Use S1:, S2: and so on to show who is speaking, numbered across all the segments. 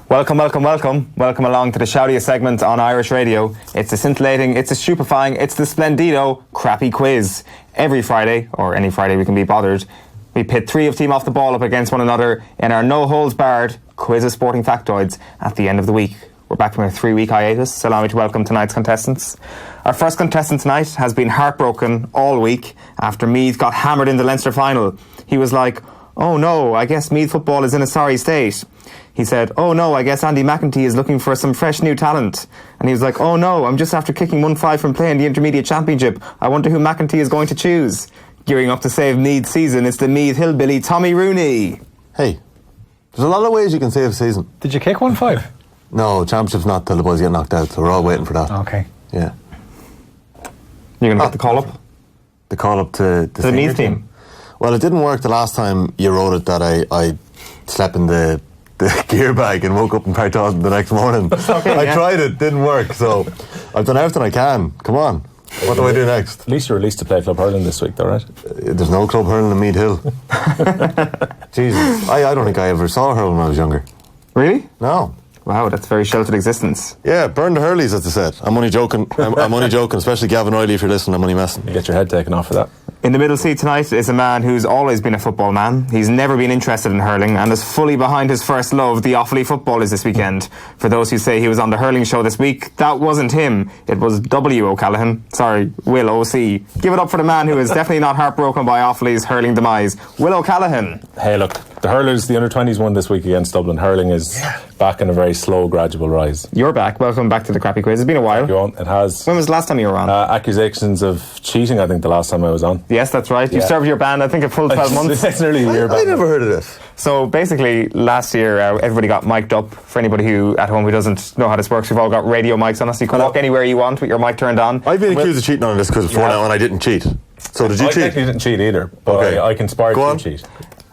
S1: Welcome along to the shoutiest segment on Irish radio. It's the scintillating, it's the stupefying, it's the splendido crappy quiz. Every Friday, or any Friday we can be bothered, we pit three of Team Off the Ball up against one another in our no-holds-barred quiz of sporting factoids at the end of the week. We're back from a 3-week hiatus, so allow me to welcome tonight's contestants. Our first contestant tonight has been heartbroken all week after Meath got hammered in the Leinster final. He was like, "Oh no, I guess Meath football is in a sorry state." He said, "Oh no, I guess Andy McEntee is looking for some fresh new talent." And he was like, "Oh no, I'm just after kicking 1-5 from playing the Intermediate Championship. I wonder who McEntee is going to choose." Gearing up to save Meath's season, it's the Meath hillbilly Tommy Rooney.
S2: Hey, there's a lot of ways you can save a season.
S3: Did you kick 1-5?
S2: No, championship's not till the boys get knocked out, so we're all waiting for that.
S3: Okay.
S2: Yeah.
S1: You're going to get the call up?
S2: The call up to
S1: the Meath team?
S2: Well, it didn't work the last time you wrote it that I slept in the gear bag and woke up in Partauden the next morning. I tried it, didn't work, so I've done everything I can. Come on. What do I do next?
S4: At least you're released to play club hurling this week, though, right?
S2: There's no club hurling in Meath Hill. Jesus, I don't think I ever saw hurling when I was younger.
S1: Really?
S2: No.
S1: Wow, that's very sheltered existence.
S2: Yeah, burn the Hurleys, as they said. I'm only joking. I'm only joking, especially Gavin Riley, if you're listening, I'm only messing.
S4: You get your head taken off for that.
S1: In the middle seat tonight is a man who's always been a football man. He's never been interested in hurling and is fully behind his first love, the Offaly footballers this weekend. For those who say he was on the hurling show this week, that wasn't him. It was W. O'Callaghan. Sorry, Will O.C. Give it up for the man who is definitely not heartbroken by Offaly's hurling demise, Will O'Callaghan.
S4: Hey, look, the hurlers, the under-20s won this week against Dublin. Hurling is back in a very slow, gradual rise.
S1: You're back. Welcome back to the Crappy Quiz. It's been a while.
S4: It has.
S1: When was the last time you were on?
S4: Accusations of cheating, I think, the last time I was on.
S1: Yes, that's right. You served your ban, I think, a full 12 months.
S4: It's nearly a year back.
S2: I never heard of this.
S1: So basically, last year, everybody got mic'd up. For anybody who at home who doesn't know how this works, we've all got radio mics on us. You can walk anywhere you want with your mic turned on.
S2: I've been accused of cheating on this quiz before now, and I didn't cheat. So did you cheat?
S4: I technically didn't cheat either, but okay. I conspired to cheat.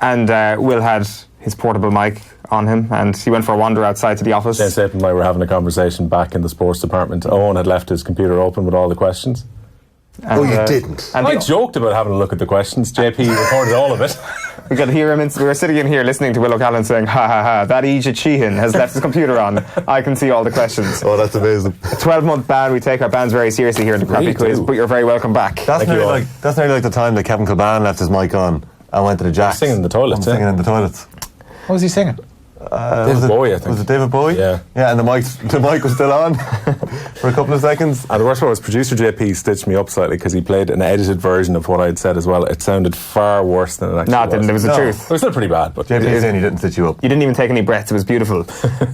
S1: And Will had his portable mic on him, and he went for a wander outside to the office.
S4: James Sape and I were having a conversation back in the sports department. Owen had left his computer open with all the questions.
S2: And, you didn't.
S4: And I joked about having a look at the questions. JP recorded all of it.
S1: We could hear him. We were sitting in here listening to Will O'Callaghan saying, "Ha ha ha! That Egan Sheahan has left his computer on. I can see all the questions."
S2: Oh, that's amazing.
S1: A 12-month ban. We take our bans very seriously here in the Crappy Quiz, but you're very welcome back.
S2: That's nearly like the time that Kevin Kilban left his mic on and went to the Jacks.
S4: Singing in the toilets.
S2: Singing in the toilets.
S3: What was he singing?
S4: David Bowie, I think.
S2: Was it David Bowie?
S4: Yeah.
S2: Yeah, and the mic was still on for a couple of seconds.
S4: And the worst part was producer JP stitched me up slightly because he played an edited version of what I'd said as well. It sounded far worse than it actually was.
S1: No, it didn't. It was the truth.
S4: It was still pretty bad. But
S2: JP is saying he didn't stitch you up.
S1: You didn't even take any breaths. It was beautiful.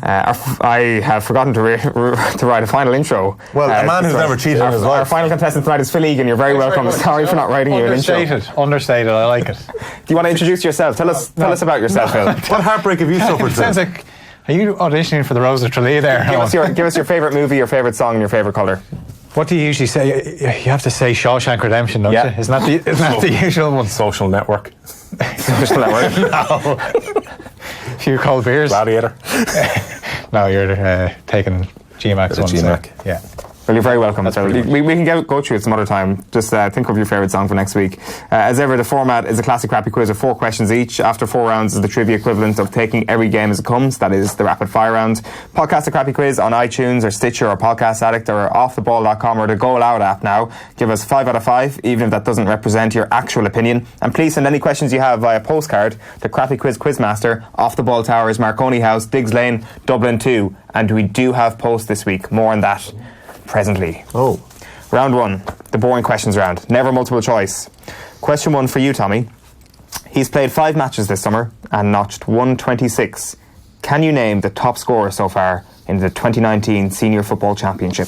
S1: I have forgotten to write a final intro.
S2: Well, a man who's never cheated in his life.
S1: Our final contestant tonight is Phil Egan. You're very welcome. Sorry for not writing you an intro.
S3: Understated. I like it.
S1: Do you want to introduce yourself? Tell us about yourself, Phil.
S2: What heartbreak have you suffered?
S3: Sounds like... Are you auditioning for the Rose of Tralee there?
S1: Give us your favourite movie, your favourite song, and your favourite colour.
S3: What do you usually say? You have to say Shawshank Redemption, don't you? Isn't that the usual one?
S4: Social Network.
S1: Social Network?
S3: No. A few cold beers.
S4: Gladiator.
S3: No, you're taking GMAX one.
S4: GMAC.
S3: Yeah.
S1: Well, you're very welcome. So we can go through it some other time. Just think of your favourite song for next week. As ever, the format is a classic Crappy Quiz of 4 questions each. After 4 rounds is the trivia equivalent of taking every game as it comes. That is the rapid fire round. Podcast the Crappy Quiz on iTunes or Stitcher or Podcast Addict or offtheball.com or the Go Loud app now. Give us 5 out of 5, even if that doesn't represent your actual opinion. And please send any questions you have via postcard to Crappy Quiz Quizmaster, Off the Ball Towers, Marconi House, Diggs Lane, Dublin 2. And we do have posts this week. More on that presently.
S2: Oh.
S1: Round 1, the boring questions round. Never multiple choice. Question 1 for you, Tommy. He's played 5 matches this summer and notched 126. Can you name the top scorer so far in the 2019 Senior Football Championship?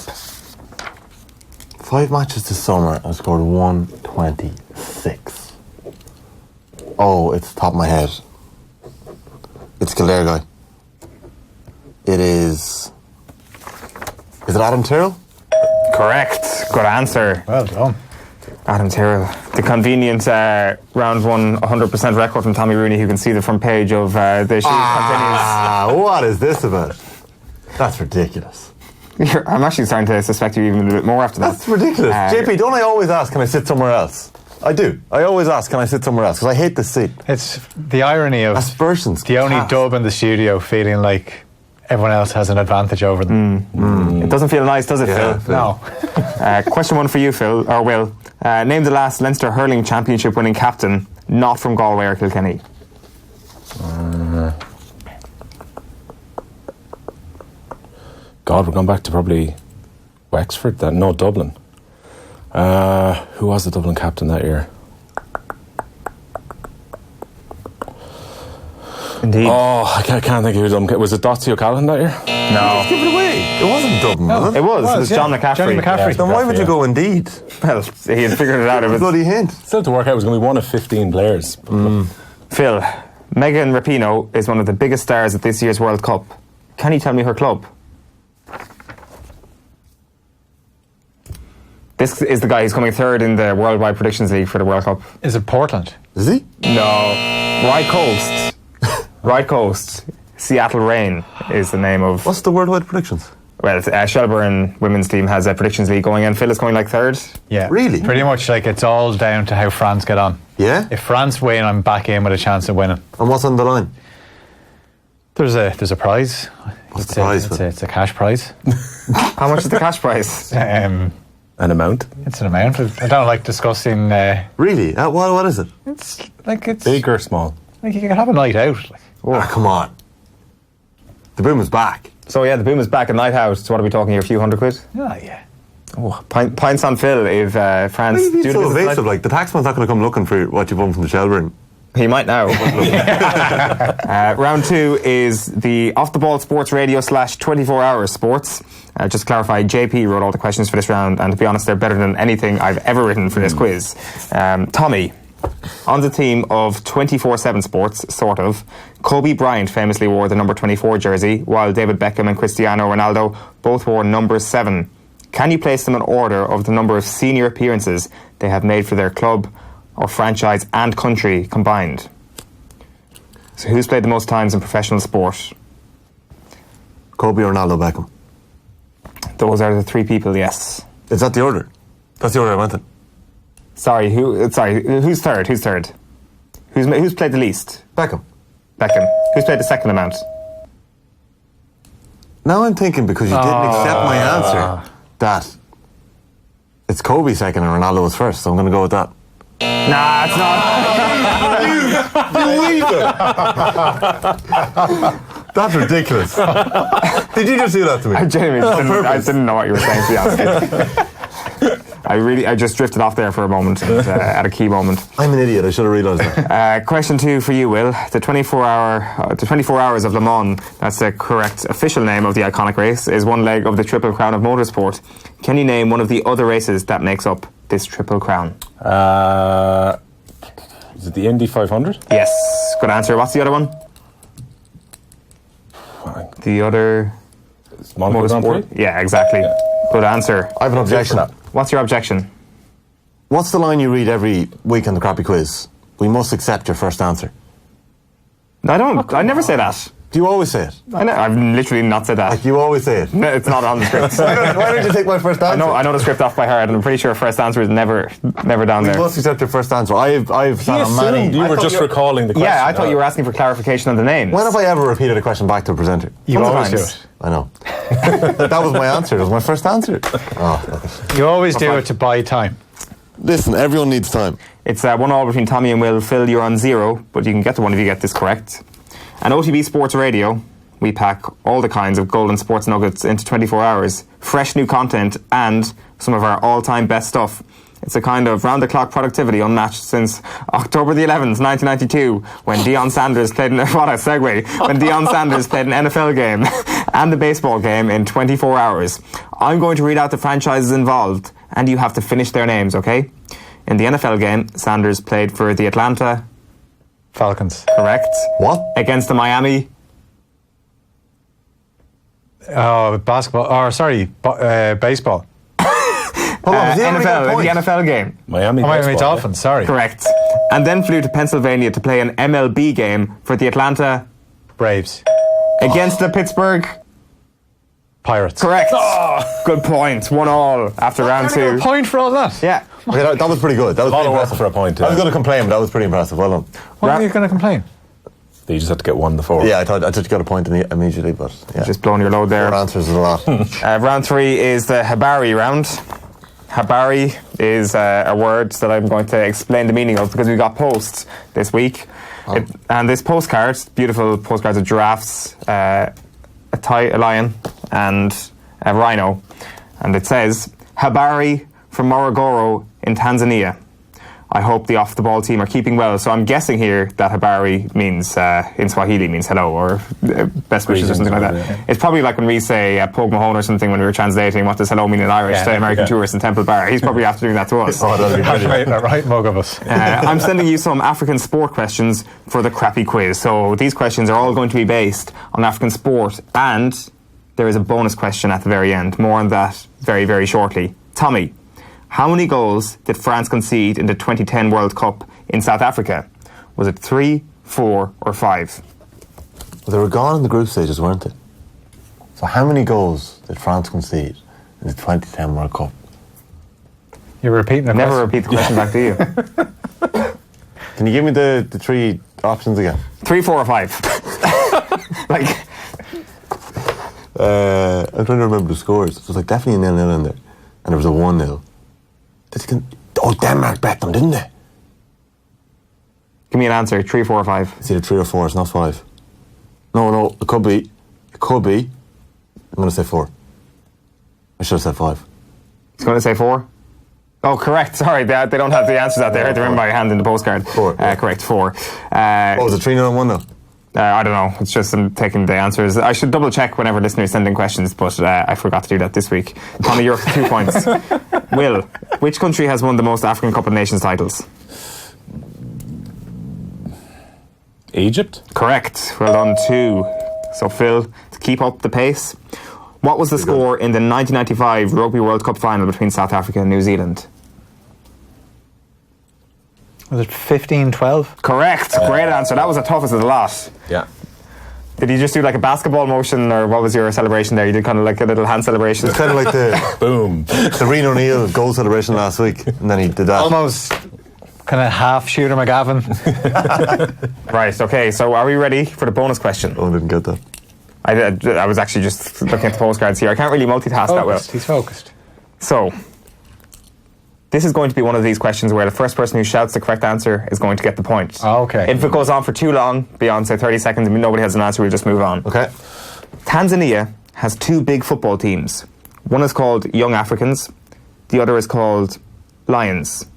S2: 5 matches this summer and scored 126. Oh, it's the top of my head. It's Kildare guy. It is it Adam Tyrrell?
S1: Correct. Good answer.
S3: Well done.
S1: Adam Tyrrell. The convenient round 1 100% record from Tommy Rooney, who can see the front page of the sheet.
S2: What is this about? That's ridiculous.
S1: I'm actually starting to suspect you even a bit more after that.
S2: That's ridiculous. JP, don't I always ask, can I sit somewhere else? I do. I always ask, can I sit somewhere else? Because I hate this seat.
S3: It's the irony of
S2: aspersions.
S3: The only dub in the studio feeling like everyone else has an advantage over them.
S1: It doesn't feel nice, does it, Phil?
S3: No.
S1: Question one for you, Phil, or Will. Name the last Leinster hurling championship winning captain not from Galway or Kilkenny.
S4: God, we're going back to probably Wexford then. No, Dublin. Who was the Dublin captain that year?
S1: Indeed.
S4: Oh, I can't think of who Dublin. Was it Dotsy O'Callaghan that year?
S1: No.
S2: Give it away. It wasn't Dublin, was it?
S1: It was
S3: yeah.
S1: John McCaffrey.
S3: Johnny McCaffrey.
S2: Then why would you go Indeed?
S1: Well, he had figured it out. It was
S2: Bloody hint.
S4: Still to work out, it was going to be one of 15 players.
S1: Phil. Megan Rapinoe is one of the biggest stars at this year's World Cup. Can you tell me her club? This is the guy who's coming third in the Worldwide Predictions League for the World Cup.
S3: Is it Portland?
S2: Is he?
S1: No. Right Coast. Right Coast. Seattle Reign is the name of...
S2: What's the worldwide predictions?
S1: Well, Shelbourne women's team has a predictions league going and Phil is going like third.
S3: Yeah.
S2: Really?
S3: Pretty much like it's all down to how France get on.
S2: Yeah?
S3: If France win, I'm back in with a chance of winning.
S2: And what's on the line?
S3: There's a prize.
S2: What's the prize?
S3: It's a cash prize.
S1: How much is the cash prize?
S4: An amount?
S3: It's an amount. I don't like discussing.
S2: Really? What is it?
S3: It's like it's
S4: Big or small?
S3: like you can have a night out. Like.
S2: Ah, come on. The boom is back.
S1: So yeah, the boom is back at Night House. So what are we talking here? A few £100?
S3: Oh yeah.
S1: Oh, pints on Phil if France
S2: Why are you being
S1: do
S2: so
S1: the business
S2: evasive? Like, the taxman's not going to come looking for what you've won from the Shelbourne.
S1: He might now. Round two is the Off the Ball Sports Radio / 24 Hours Sports. Just to clarify, JP wrote all the questions for this round, and to be honest, they're better than anything I've ever written for this quiz. Tommy, on the team of 24/7 Sports, sort of, Kobe Bryant famously wore the number 24 jersey, while David Beckham and Cristiano Ronaldo both wore number 7. Can you place them in order of the number of senior appearances they have made for their club or franchise and country combined? So who's played the most times in professional sport?
S2: Kobe, Ronaldo, Beckham.
S1: Those are the three people, yes.
S2: Is that the order? That's the order I went in.
S1: Sorry, who's third? Who's third? Who's played the least?
S2: Beckham.
S1: Beckham. Who's played the second amount?
S2: Now I'm thinking, because you didn't accept my answer, that it's Kobe second and Ronaldo was first, so I'm going to go with that.
S1: Nah, it's
S2: You That's ridiculous. Did you just do that to me?
S1: I genuinely I didn't know what you were saying, to be honest. I just drifted off there for a moment, at a key moment.
S2: I'm an idiot, I should have realised that.
S1: Question 2 for you, Will. The 24 Hours of Le Mans, that's the correct official name of the iconic race, is one leg of the Triple Crown of motorsport. Can you name one of the other races that makes up this Triple Crown?
S4: Is it the Indy 500?
S1: Yes, good answer. What's the other one? The other...
S4: Monaco Grand Prix?
S1: Yeah, exactly. Yeah. Good answer.
S2: I have an objection.
S1: What's your objection?
S2: What's the line you read every week on the crappy quiz? We must accept your first answer.
S1: I don't. I never say that.
S2: Do you always say it?
S1: I've literally not said that.
S2: Like, you always say it?
S1: No, it's not on the script.
S2: Why don't you take my first answer?
S1: I know the script off by heart, and I'm pretty sure first answer is never down there.
S2: We must accept your first answer. I've sat on many.
S4: You were just recalling the question.
S1: Yeah, I thought you were asking for clarification on the names.
S2: When have I ever repeated a question back to a presenter?
S3: You always do it.
S2: I know. That was my answer. That was my first answer. Oh,
S3: you always do it to buy time.
S2: Listen, everyone needs time.
S1: It's 1-1 between Tommy and Will. Phil, you're on 0, but you can get to 1 if you get this correct. And OTB Sports Radio, we pack all the kinds of golden sports nuggets into 24 hours, fresh new content, and some of our all-time best stuff. It's a kind of round-the-clock productivity unmatched since October the 11th, 1992, when Deion Sanders played an NFL game and the baseball game in 24 hours. I'm going to read out the franchises involved, and you have to finish their names, okay? In the NFL game, Sanders played for the Atlanta
S3: Falcons.
S1: Correct.
S2: What?
S1: Against the Miami.
S3: Oh, basketball. Or sorry, baseball.
S2: Hold on,
S1: the NFL game.
S4: Miami
S3: Dolphins, sorry.
S1: Correct. And then flew to Pennsylvania to play an MLB game for the Atlanta
S3: Braves.
S1: Against the Pittsburgh
S3: Pirates.
S1: Correct. Good point. 1-1 after round 2.
S3: A point for all that?
S1: Yeah.
S2: Okay, that was pretty good. That was
S4: A lot
S2: pretty
S4: of work
S2: impressive.
S4: for a point.
S2: I was going to complain, but that was pretty impressive. Well done.
S3: Why are you going to complain?
S4: You just had to get 1 to 4.
S2: Yeah, I thought you got a point immediately, but yeah.
S1: Just blowing your load there.
S2: 4 answers is a lot.
S1: Round 3 is the Habari round. Habari is a word that I'm going to explain the meaning of because we got posts this week. And this postcard, beautiful postcards of giraffes, a lion and a rhino. And it says, Habari from Morogoro in Tanzania. I hope the off-the-ball team are keeping well. So I'm guessing here that Habari means, in Swahili, means hello or best wishes or something like that. Yeah. It's probably like when we say Pog Mahone or something when we were translating what does hello mean in Irish to American tourists in Temple Bar. He's probably after doing that to us.
S2: That'd be brilliant.
S3: A right mug of us.
S1: I'm sending you some African sport questions for the crappy quiz. So these questions are all going to be based on African sport, and there is a bonus question at the very end. More on that very, very shortly. Tommy, how many goals did France concede in the 2010 World Cup in South Africa? Was it 3, 4 or 5?
S2: Well, they were gone in the group stages, weren't they? So how many goals did France concede in the 2010 World Cup?
S3: You're repeating the
S1: Never
S3: question.
S1: repeat the question back to you.
S2: Can you give me the 3 options again?
S1: 3, 4 or 5? Like...
S2: I'm trying to remember the scores. It was like definitely a 0-0 in there. And there was a 1-0. Denmark bet them, didn't they?
S1: Give me an answer, 3, 4 or 5.
S2: It's either 3 or 4, it's not 5. No, it could be. It could be. I'm going to say 4. I should have said 5.
S1: He's going to say 4? Oh, correct. Sorry, they don't have the answers out there. They're in by hand in the postcard.
S2: 4.
S1: Correct, 4.
S2: What was it, 3-0 and 1-0?
S1: I don't know. It's just I'm taking the answers. I should double check whenever listeners send in questions, but I forgot to do that this week. Tommy, you're 2 points. Will, which country has won the most African Cup of Nations titles?
S4: Egypt?
S1: Correct. Well done, 2. So Phil, to keep up the pace, what was the score in the 1995 Rugby World Cup final between South Africa and New Zealand?
S3: Was it 15-12?
S1: Correct. Great answer. That was the toughest of the lot.
S4: Yeah.
S1: Did you just do like a basketball motion, or what was your celebration there? You did kind of like a little hand celebration.
S2: It's kind of like the
S4: Boom.
S2: the Reno O'Neill goal celebration last week, and then he did that.
S3: Almost kind of half Shooter McGavin.
S1: Right, okay, so are we ready for the bonus question?
S2: Oh, I didn't get that.
S1: I was actually just looking at the postcards here. I can't really multitask that well.
S3: He's focused.
S1: So, this is going to be one of these questions where the first person who shouts the correct answer is going to get the point.
S3: Oh, okay.
S1: If it goes on for too long, beyond say 30 seconds, and nobody has an answer, we'll just move on.
S2: Okay.
S1: Tanzania has 2 big football teams. One is called Young Africans, the other is called Lions.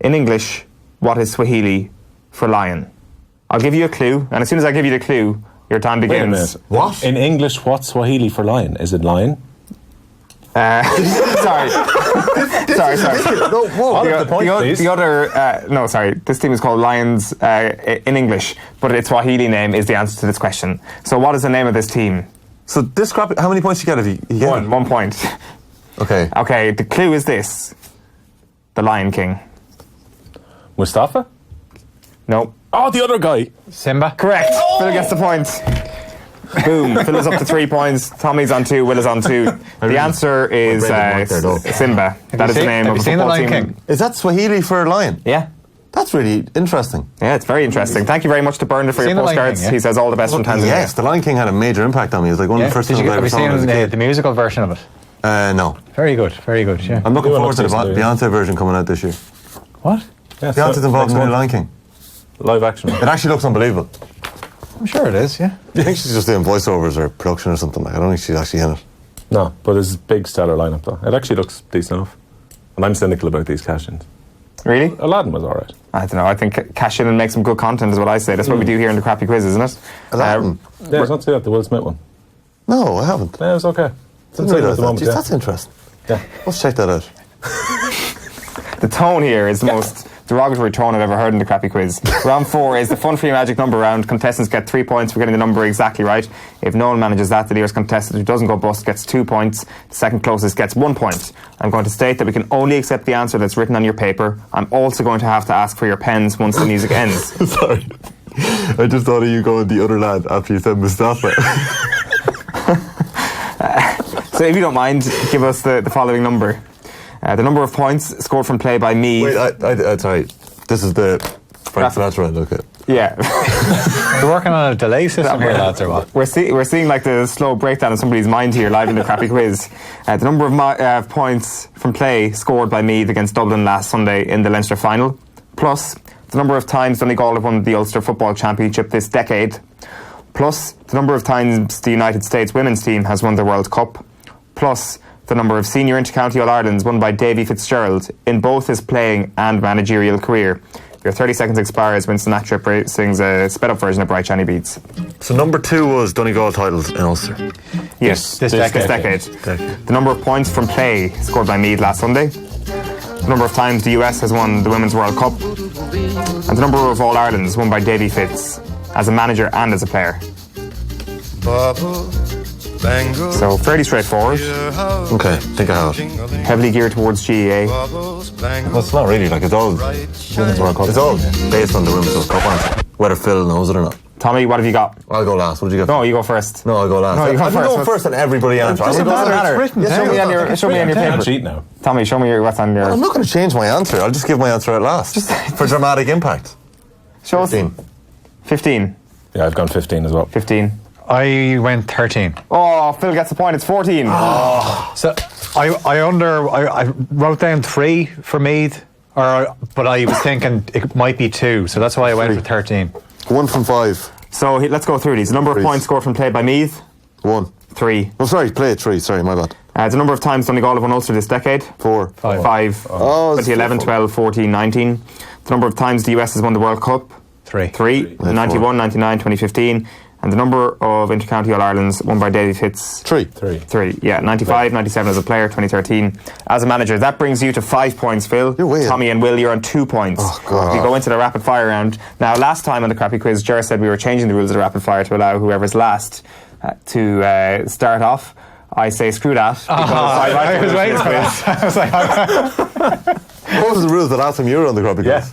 S1: In English, what is Swahili for lion? I'll give you a clue, and as soon as I give you the clue, your time
S4: Wait a
S1: begins.
S4: minute.
S2: What?
S4: In English, what's Swahili for lion? Is it lion?
S1: Sorry.
S2: No, whoa.
S1: The other, no, sorry. This team is called Lions in English, but its Swahili name is the answer to this question. So, what is the name of this team?
S2: So this crap, how many points you get if you get it?
S1: 1 point.
S2: Okay.
S1: Okay, the clue is this: the Lion King.
S4: Mustafa?
S1: No.
S4: Oh, the other guy.
S3: Simba?
S1: Correct. Phil gets the point. Boom. Phil is up to 3 points. Tommy's on 2. Will is on 2. The answer is Simba. That is the name of the football team.
S2: Is that Swahili for lion?
S1: Yeah.
S2: That's really interesting.
S1: Yeah, it's very interesting. Thank you very much to Bernard for your postcards. He says all the best from Tanzania.
S2: Yes, the Lion King had a major impact on me. It was like one of the first times I
S3: Have
S2: ever
S3: you
S2: saw it as a
S3: seen
S2: kid.
S3: the musical version of it?
S2: No.
S3: Very good, yeah.
S2: I'm looking forward to the
S4: Beyonce
S2: Beyonce version coming out this year.
S3: What?
S4: Yeah,
S2: Beyonce's involved in the
S4: next
S2: new Lion King.
S4: Live action.
S2: It actually looks unbelievable.
S3: I'm sure it is, yeah.
S2: I think she's just doing voiceovers or production or something. Like, I don't think she's actually in it.
S4: No, but it's a big stellar lineup though. It actually looks decent enough. And I'm cynical about these cash-ins.
S1: Really?
S4: Aladdin was alright.
S1: I don't know. I think cash in and make some good content is what I say. That's what we do here in the crappy quiz, isn't it?
S2: Aladdin?
S4: Yeah, it's not to see that, the Will Smith one.
S2: No, I haven't.
S4: Yeah, it was okay.
S2: Didn't realise that. Jeez, that's interesting.
S4: Yeah.
S2: Let's check that out.
S1: The tone here is the most derogatory tone I've ever heard in the crappy quiz. Round 4 is the fun free magic number round. Contestants get 3 points for getting the number exactly right. If no one manages that, the nearest contestant who doesn't go bust gets 2 points. The second closest gets 1 point. I'm going to state that we can only accept the answer that's written on your paper. I'm also going to have to ask for your pens once the music ends.
S2: Sorry. I just thought of you going the other lad after you said Mustafa.
S1: So if you don't mind, give us the following number. The number of points scored from play by me.
S2: Wait, sorry. This is the Frank Sinatra round, okay.
S1: Yeah.
S3: You're working on a delay system here, lads, or what?
S1: We're seeing like the slow breakdown of somebody's mind here live in the crappy quiz. The number of points from play scored by Meath against Dublin last Sunday in the Leinster final, plus the number of times Donegal have won the Ulster Football Championship this decade, plus the number of times the United States women's team has won the World Cup, plus the number of senior intercounty All-Irelands won by Davy Fitzgerald in both his playing and managerial career. Your 30 seconds expires when Sinatra sings a sped-up version of Bright Shiny Beats.
S2: So number 2 was Donegal titles in Ulster.
S1: Yes,
S3: This decade.
S1: The number of points from play scored by Meath last Sunday. The number of times the US has won the Women's World Cup. And the number of All-Irelands won by Davy Fitz as a manager and as a player. So fairly straightforward.
S2: Okay, think I have it.
S1: Heavily geared towards GEA.
S2: Well, it's not really, like, it's all Women's World Cup. It's all based on the Women's World Cup, aren't it? Whether Phil knows it or not.
S1: Tommy, what have you got?
S2: I'll go last. What did you get?
S1: No, you go first.
S2: No, I'll go last.
S1: No, you go
S2: I'm
S1: first.
S2: going first and everybody answers.
S1: Doesn't matter.
S3: It's written
S1: Show me on your
S4: I
S1: paper.
S4: can't cheat now.
S1: Tommy, show me what's on your...
S2: I'm not going to change my answer. I'll just give my answer at last. For dramatic impact.
S1: Show us.
S2: 15.
S1: 15.
S4: Yeah, I've gone 15 as well.
S1: 15.
S3: I went 13.
S1: Oh, Phil gets a point. It's 14.
S3: So I wrote down 3 for Meath, but I was thinking it might be 2, so that's why I went for 13.
S2: 1 from 5.
S1: So let's go through these. The number of points scored from play by Meath.
S2: 1.
S1: 3.
S2: Oh, sorry, play it 3. Sorry, my bad.
S1: The number of times Donegal have won Ulster this decade.
S2: 4.
S1: 5.
S2: Oh,
S1: 2011, 12, 14, 19. The number of times the US has won the World Cup.
S3: 3.
S1: 3. 91, 99, 2015. And the number of intercounty All-Irelands won by Davy Fitz.
S2: 3.
S1: 3. Yeah, 95, 97 as a player, 2013 as a manager. That brings you to 5 points, Phil.
S2: You're way
S1: Tommy and Will, you're on 2 points.
S2: Oh, God.
S1: We go into the rapid fire round. Now, last time on the crappy quiz, Ger said we were changing the rules of the rapid fire to allow whoever's last to start off. I say screw that.
S3: I was waiting for that. I was like,
S2: What was the rules the last time you were on the Crappy Quiz?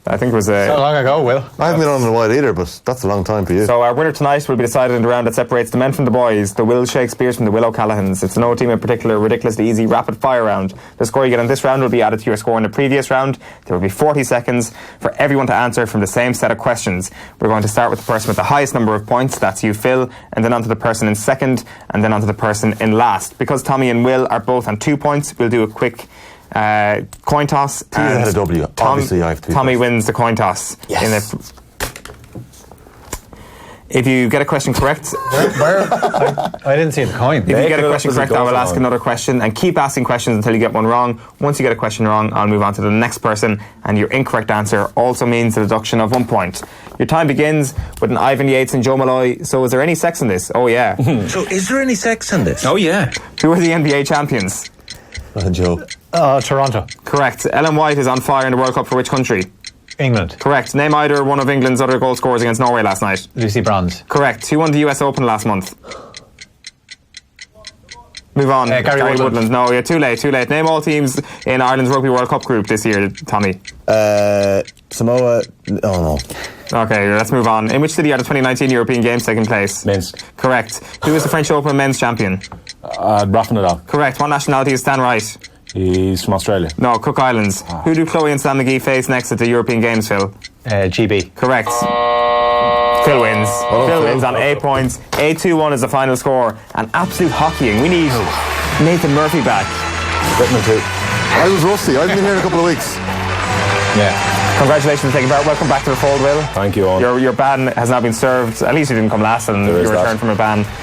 S1: I think it was
S3: so long ago, Will.
S2: I haven't been on in a while either, but that's a long time for you.
S1: So our winner tonight will be decided in the round that separates the men from the boys, the Will Shakespeares from the Will O'Callaghan's. It's no team in particular, ridiculously easy rapid fire round. The score you get in this round will be added to your score in the previous round. There will be 40 seconds for everyone to answer from the same set of questions. We're going to start with the person with the highest number of points, that's you, Phil, and then on to the person in second, and then on to the person in last. Because Tommy and Will are both on 2 points, we'll do a quick coin toss.
S2: T's ahead of W. Obviously, I have 2
S1: Tommy
S2: points.
S1: wins the coin toss.
S2: Yes.
S1: If you get a question correct,
S3: I didn't see the coin.
S1: if you get a question correct, I will ask another question and keep asking questions until you get one wrong. Once you get a question wrong, I'll move on to the next person, and your incorrect answer also means the deduction of 1 point. Your time begins with an Ivan Yates and Joe Malloy. So is there any sex in this? Oh yeah.
S5: So is there any sex in this?
S4: Oh, yeah.
S1: Who are the NBA champions?
S2: Joe.
S3: Toronto.
S1: Correct. Ellen White is on fire in the World Cup for which country?
S3: England.
S1: Correct. Name either one of England's other goal scorers against Norway last night.
S3: Lucy Bronze.
S1: Correct. Who won the US Open last month? Move on.
S3: Gary Woodland.
S1: No, you're too late. Name all teams in Ireland's Rugby World Cup group this year, Tommy.
S2: Samoa. Oh, no.
S1: Okay, let's move on. In which city are the 2019 European Games taking place?
S4: Minsk.
S1: Correct. Who is the French Open men's champion?
S4: Rafa Nadal.
S1: Correct. What nationality is Stan Wright?
S4: He's from Australia.
S1: No, Cook Islands. Who do Chloe and Stan McGee face next at the European Games, Phil?
S3: GB.
S1: Correct. Phil wins. Phil wins on 8 points. 8-2-1 is the final score. And absolute hockeying. We need Nathan Murphy back.
S2: Whitman too. I was rusty. I've been here a couple of weeks.
S3: Yeah.
S1: Congratulations for taking part. Welcome back to the fold, Will.
S4: Thank you, Eoin.
S1: Your ban has now been served. At least you didn't come last and
S4: There
S1: you
S4: is that.
S1: returned from a ban.